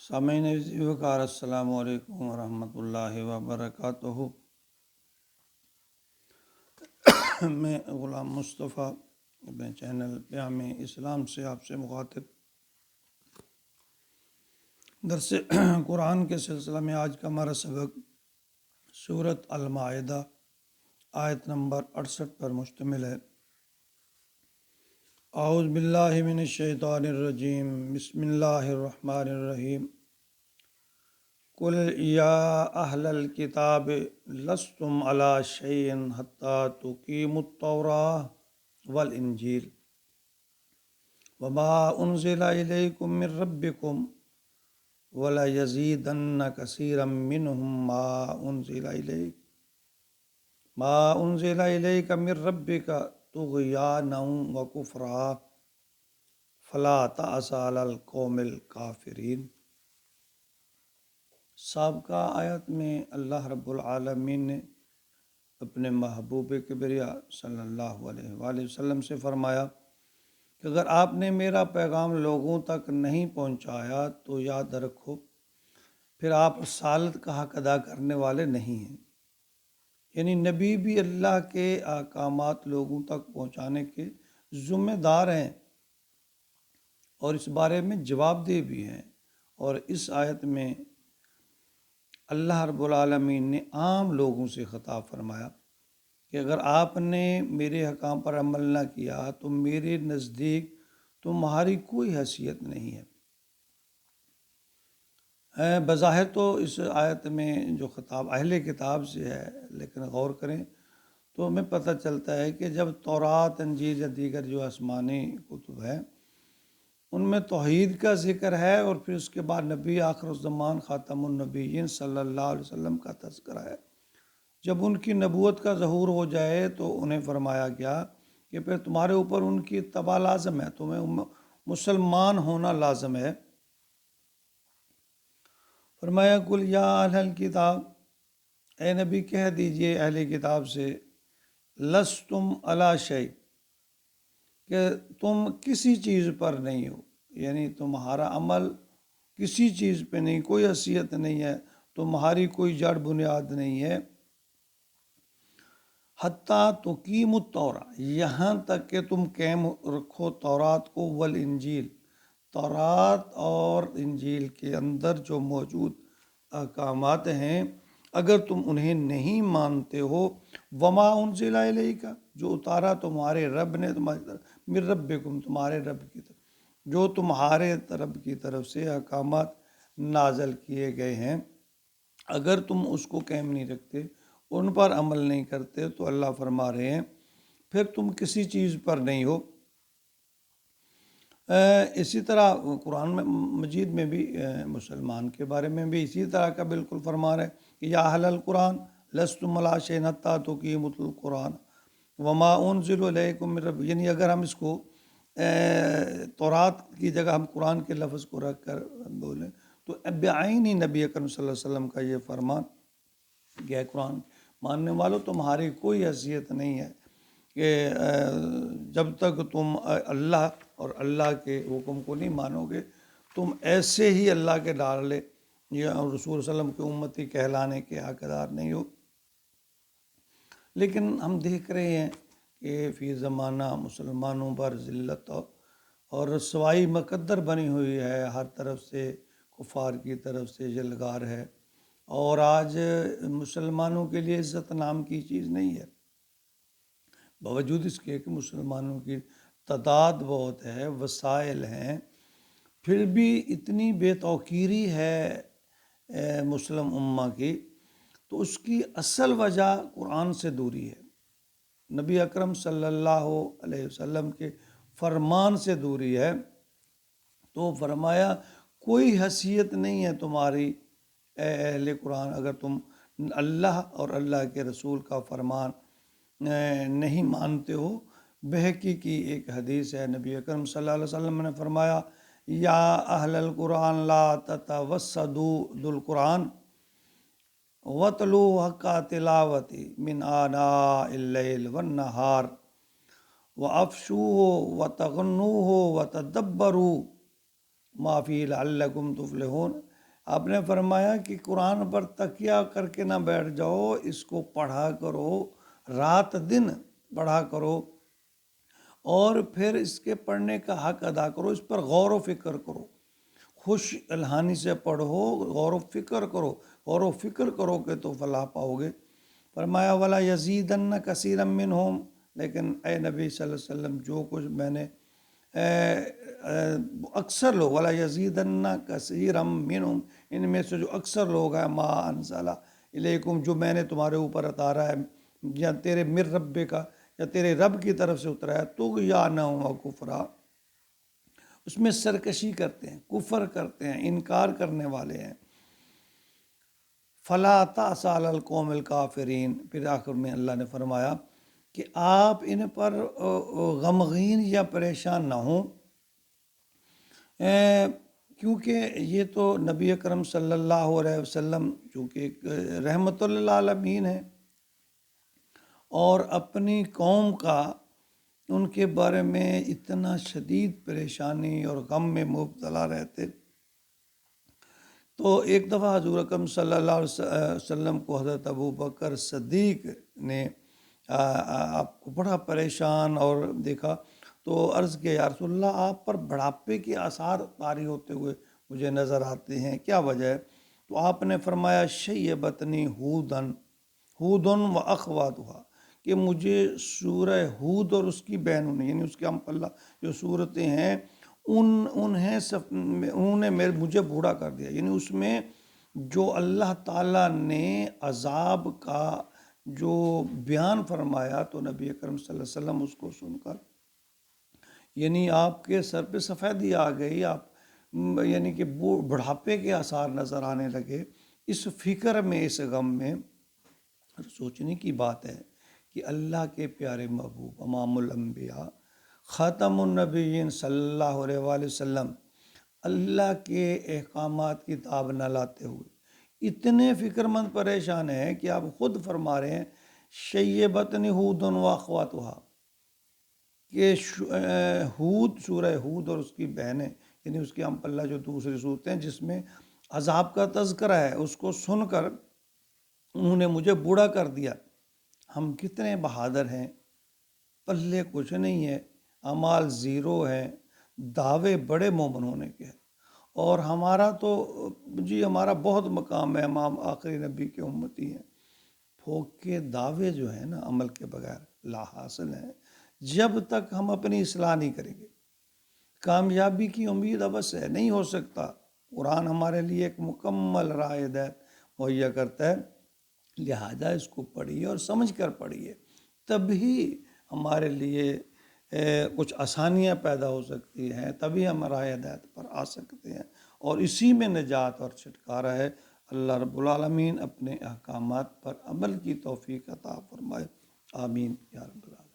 سامعین وقار السلام علیکم ورحمۃ اللہ وبرکاتہ۔ میں غلام مصطفیٰ اپنے چینل پیام اسلام سے آپ سے مخاطب۔ درس قرآن کے سلسلہ میں آج کا ہمارا سبق سورۃ المائدہ آیت نمبر 68 پر مشتمل ہے۔ اعوذ باللہ من الشیطان الرجیم، بسم اللہ الرحمن الرحیم۔ قل یا اہل الکتاب لستم علی شیء حتی تقیموا التوراۃ والانجیل وما انزل الیکم من ربکم ولیزیدن کثیرا منہم ما انزل الیک من ربک طغیانا وکفرا فلا تأس علی القوم الکافرین۔ سابقہ آیت میں اللہ رب العالمین نے اپنے محبوب کبریا صلی اللہ علیہ وآلہ وسلم سے فرمایا کہ اگر آپ نے میرا پیغام لوگوں تک نہیں پہنچایا تو یاد رکھو پھر آپ رسالت کا حق ادا کرنے والے نہیں ہیں۔ یعنی نبی بھی اللہ کے احکامات لوگوں تک پہنچانے کے ذمہ دار ہیں اور اس بارے میں جواب دہ بھی ہیں۔ اور اس آیت میں اللہ رب العالمین نے عام لوگوں سے خطاب فرمایا کہ اگر آپ نے میرے حکام پر عمل نہ کیا تو میرے نزدیک تمہاری کوئی حیثیت نہیں ہے۔ بظاہر تو اس آیت میں جو خطاب اہل کتاب سے ہے، لیکن غور کریں تو ہمیں پتہ چلتا ہے کہ جب تورات، انجیل یا دیگر جو آسمانی کتب ہیں ان میں توحید کا ذکر ہے اور پھر اس کے بعد نبی آخر الزمان خاتم النبیین صلی اللہ علیہ وسلم کا تذکرہ ہے، جب ان کی نبوت کا ظہور ہو جائے تو انہیں فرمایا گیا کہ پھر تمہارے اوپر ان کی اتباع لازم ہے، تمہیں مسلمان ہونا لازم ہے۔ فرمایا قل یا اہل الکتاب، اے نبی کہہ دیجئے اہل کتاب سے، لستم علی شیء، کہ تم کسی چیز پر نہیں ہو، یعنی تمہارا عمل کسی چیز پہ نہیں، کوئی حیثیت نہیں ہے، تمہاری کوئی جڑ بنیاد نہیں ہے۔ حتیٰ تقیموا التوراۃ، یہاں تک کہ تم قائم رکھو تورات کو، والانجیل، تورات اور انجیل کے اندر جو موجود احکامات ہیں اگر تم انہیں نہیں مانتے ہو، وما انزل الیک، جو اتارا تمہارے رب نے تمہاری طرف، من ربکم، تمہارے رب کی طرف، جو تمہارے رب کی طرف سے احکامات نازل کیے گئے ہیں، اگر تم اس کو قائم نہیں رکھتے، ان پر عمل نہیں کرتے، تو اللہ فرما رہے ہیں پھر تم کسی چیز پر نہیں ہو۔ اسی طرح قرآن مجید میں بھی مسلمان کے بارے میں بھی اسی طرح کا بالکل فرمان ہے کہ یا اہل القرآن لستم علی شیء حتیٰ تقیموا القرآن وما انزل الیکم من ربکم، یعنی اگر ہم اس کو تورات کی جگہ ہم قرآن کے لفظ کو رکھ کر بولیں تو بعین ہی نبی اکرم صلی اللہ علیہ وسلم کا یہ فرمان کہ اے قرآن ماننے والوں، تمہاری کوئی حیثیت نہیں ہے کہ جب تک تم اللہ اور اللہ کے حکم کو نہیں مانو گے، تم ایسے ہی اللہ کے ڈالے یا رسول صلی اللہ علیہ وسلم کی امتی کہلانے کے حقدار نہیں ہو۔ لیکن ہم دیکھ رہے ہیں کہ فی زمانہ مسلمانوں پر ذلت اور رسوائی مقدر بنی ہوئی ہے، ہر طرف سے کفار کی طرف سے جلگار ہے، اور آج مسلمانوں کے لیے عزت نام کی چیز نہیں ہے، باوجود اس کے کہ مسلمانوں کی تعداد بہت ہے، وسائل ہیں، پھر بھی اتنی بے توقیری ہے مسلم امہ کی، تو اس کی اصل وجہ قرآن سے دوری ہے، نبی اکرم صلی اللہ علیہ وسلم کے فرمان سے دوری ہے۔ تو فرمایا کوئی حیثیت نہیں ہے تمہاری اے اہل قرآن اگر تم اللہ اور اللہ کے رسول کا فرمان نہیں مانتے ہو۔ بحقیقی ایک حدیث ہے، نبی اکرم صلی اللہ علیہ وسلم نے فرمایا یا اہل القرآن لا تتوسدوا بالقرآن وَاتْلُوهُ حَقَّ تِلَاوَتِهِ مِنْ آنَاءِ اللَّيْلِ وَالنَّهَارِ وَأَفْشُوهُ وَتَغَنُّوهُ وَتَدَبَّرُوا مَا فِيهِ لَعَلَّكُمْ تُفْلِحُونَ۔ آپ نے فرمایا کہ قرآن پر تکیہ کر کے نہ بیٹھ جاؤ، اس کو پڑھا کرو، رات دن پڑھا کرو، اور پھر اس کے پڑھنے کا حق ادا کرو، اس پر غور و فکر کرو، خوش الحانی سے پڑھو، غور و فکر کرو، غور و فکر کرو کہ تو فلاح پاؤ گے۔ فرمایا ولا یزیدن کثیرا منہم، لیکن اے نبی صلی اللہ علیہ وسلم جو کچھ میں نے اکثر لوگ، ولا یزیدن کثیرا منہم، ان میں سے جو اکثر لوگ ہیں، ما انزل الیکم، جو میں نے تمہارے اوپر اتارا ہے، یا تیرے مر رب کا، یا تیرے رب کی طرف سے اترا ہے، تو یا نہ ہوا کفرا، اس میں سرکشی کرتے ہیں، کفر کرتے ہیں، انکار کرنے والے ہیں۔ فلا تأس علی القوم الکافرین، پھر آخر میں اللہ نے فرمایا کہ آپ ان پر غمگین یا پریشان نہ ہوں، کیونکہ یہ تو نبی اکرم صلی اللہ علیہ وسلم چونکہ ایک رحمت للعالمین ہے، اور اپنی قوم کا ان کے بارے میں اتنا شدید پریشانی اور غم میں مبتلا رہتے، تو ایک دفعہ حضور اکرم صلی اللہ علیہ وسلم کو حضرت ابو بکر صدیق نے آپ کو بڑا پریشان اور دیکھا، تو عرض کیا یا رسول اللہ، آپ پر بڑھاپے کے آثار طاری ہوتے ہوئے مجھے نظر آتے ہیں، کیا وجہ ہے؟ تو آپ نے فرمایا شیبتنی ہودن و اخواتها، کہ مجھے سورہ ہود اور اس کی بہنوں نے، یعنی اس کے ہم پلہ جو صورتیں ہیں، انہوں نے مجھے بوڑھا کر دیا، یعنی اس میں جو اللہ تعالیٰ نے عذاب کا جو بیان فرمایا، تو نبی اکرم صلی اللہ علیہ وسلم اس کو سن کر، یعنی آپ کے سر پہ سفیدی آ گئی، آپ یعنی کہ بڑھاپے کے آثار نظر آنے لگے۔ اس فکر میں، اس غم میں سوچنے کی بات ہے کہ اللہ کے پیارے محبوب امام الانبیاء خاتم النبیین صلی اللہ علیہ وآلہ وسلم اللہ کے احکامات کی تاب نہ لاتے ہوئے اتنے فکر مند پریشان ہیں کہ آپ خود فرما رہے ہیں شیبتنی ہود و اخواتها، کہ ہود، سورہ ہود اور اس کی بہنیں، یعنی اس کے ہم پلہ جو دوسری صورتیں جس میں عذاب کا تذکرہ ہے، اس کو سن کر انہوں نے مجھے بوڑھا کر دیا۔ ہم کتنے بہادر ہیں، پلے کچھ نہیں ہے، اعمال زیرو ہیں، دعوے بڑے مومن ہونے کے ہیں، اور ہمارا تو ہمارا بہت مقام ہے، ہم آخری نبی کے امتی ہیں۔ پھونک کے دعوے جو ہیں نا، عمل کے بغیر لا حاصل ہیں، جب تک ہم اپنی اصلاح نہیں کریں گے۔ کامیابی کی امید ابس ہے، نہیں ہو سکتا۔ قرآن ہمارے لیے ایک مکمل راہ ہدایت مہیا کرتا ہے، لہذا اس کو پڑھیے اور سمجھ کر پڑھیے، تبھی ہمارے لیے کچھ آسانیاں پیدا ہو سکتی ہیں، تبھی ہم راہ ہدایت پر آ سکتے ہیں، اور اسی میں نجات اور چھٹکارا ہے۔ اللہ رب العالمین اپنے احکامات پر عمل کی توفیق عطا فرمائے، آمین یا رب العالمین۔